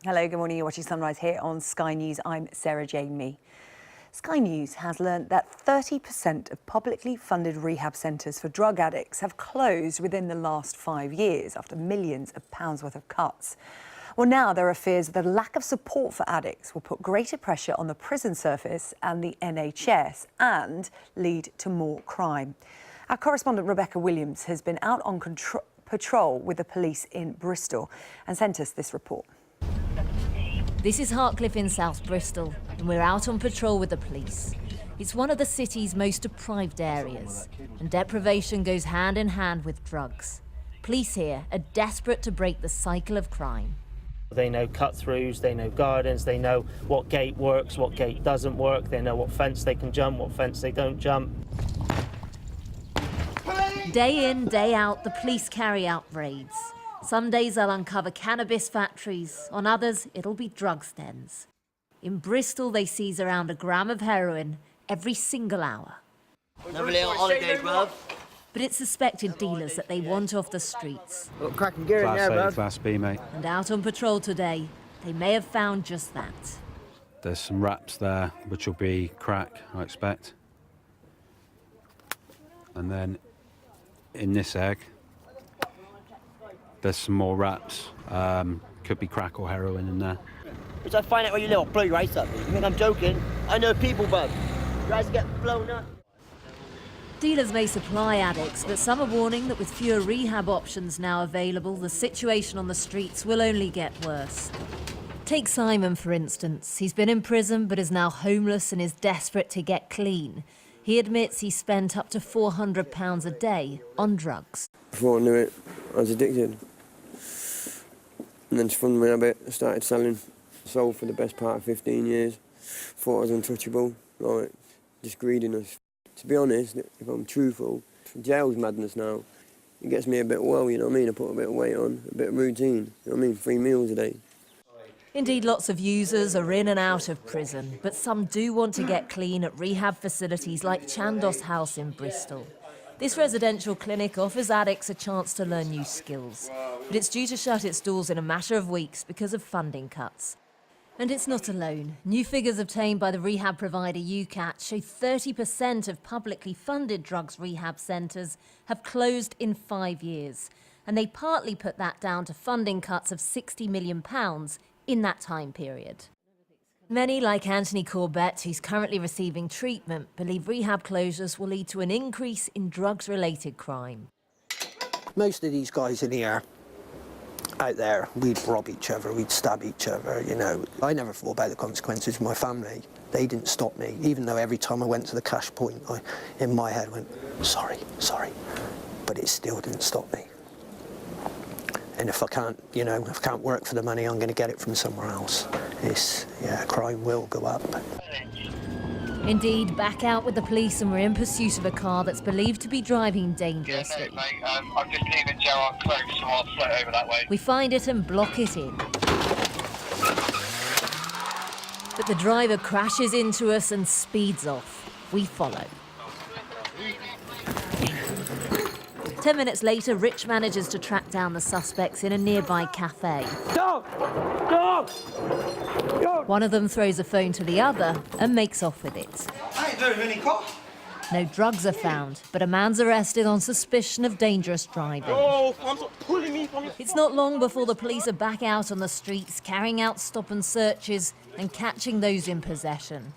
Hello, good morning. You're watching Sunrise here on Sky News. I'm Sarah Jane Mee. Sky News has learnt that 30% of publicly funded rehab centres for drug addicts have closed within the last 5 years after millions of pounds worth of cuts. Well, now there are fears that a lack of support for addicts will put greater pressure on the prison service and the NHS and lead to more crime. Our correspondent Rebecca Williams has been out on patrol with the police in Bristol and sent us this report. This is Hartcliffe in South Bristol, and we're out on patrol with the police. It's one of the city's most deprived areas, and deprivation goes hand in hand with drugs. Police here are desperate to break the cycle of crime. They know cut-throughs, they know gardens, they know what gate works, what gate doesn't work, they know what fence they can jump, what fence they don't jump. Day in, day out, the police carry out raids. Some days they'll uncover cannabis factories, on others it'll be drugs dens. In Bristol they seize around 1 gram of heroin every single hour. Have a little holiday, bruv. But it's suspected dealers that they want off the streets. Got cracking gear in there, bruv. Class B, mate. And out on patrol today, they may have found just that. There's some wraps there, which will be crack, I expect. And then in this egg, there's some more wraps. Could be crack or heroin in there. Which I find out where you live, I'll blow your eyes up. You think I'm joking? I know people, bruv. Your eyes get blown up. Dealers may supply addicts, but some are warning that with fewer rehab options now available, the situation on the streets will only get worse. Take Simon, for instance. He's been in prison but is now homeless and is desperate to get clean. He admits he spent up to £400 a day on drugs. Before I knew it, I was addicted. And then from my habit, I started selling. Sold for the best part of 15 years. Thought I was untouchable, like, just greediness. To be honest, if I'm truthful, jail's madness now. It gets me a bit well, you know what I mean? I put a bit of weight on, a bit of routine, you know what I mean? 3 meals a day. Indeed, lots of users are in and out of prison, but some do want to get clean at rehab facilities like Chandos House in Bristol. This residential clinic offers addicts a chance to learn new skills, but it's due to shut its doors in a matter of weeks because of funding cuts. And it's not alone. New figures obtained by the rehab provider UKAT show 30% of publicly funded drugs rehab centres have closed in 5 years, and they partly put that down to funding cuts of £60 million in that time period. Many, like Anthony Corbett, who's currently receiving treatment, believe rehab closures will lead to an increase in drugs-related crime. Most of these guys in here, out there, we'd rob each other, we'd stab each other, you know. I never thought about the consequences of my family. They didn't stop me, even though every time I went to the cash point, in my head went, sorry, sorry. But it still didn't stop me. And if I can't, you know, if I can't work for the money, I'm going to get it from somewhere else. Crime will go up. Indeed, back out with the police and we're in pursuit of a car that's believed to be driving dangerously. Yeah, no, mate, I'm just leaving Gerard close, so I'll float over that way. We find it and block it in. But the driver crashes into us and speeds off. We follow. 10 minutes later, Rich manages to track down the suspects in a nearby cafe. Dog! Dog! Dog! One of them throws a phone to the other and makes off with it. I ain't doing any cop. No drugs are found, but a man's arrested on suspicion of dangerous driving. Oh, I'm pulling me from you. It's not long before the police are back out on the streets, carrying out stop and searches and catching those in possession.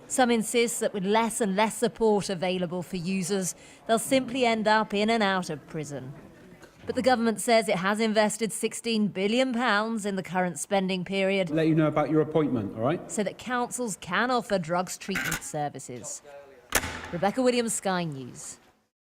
Some insist that with less and less support available for users, they'll simply end up in and out of prison. But the government says it has invested £16 billion in the current spending period. Let you know about your appointment, all right? So that councils can offer drugs treatment services. Rebecca Williams, Sky News.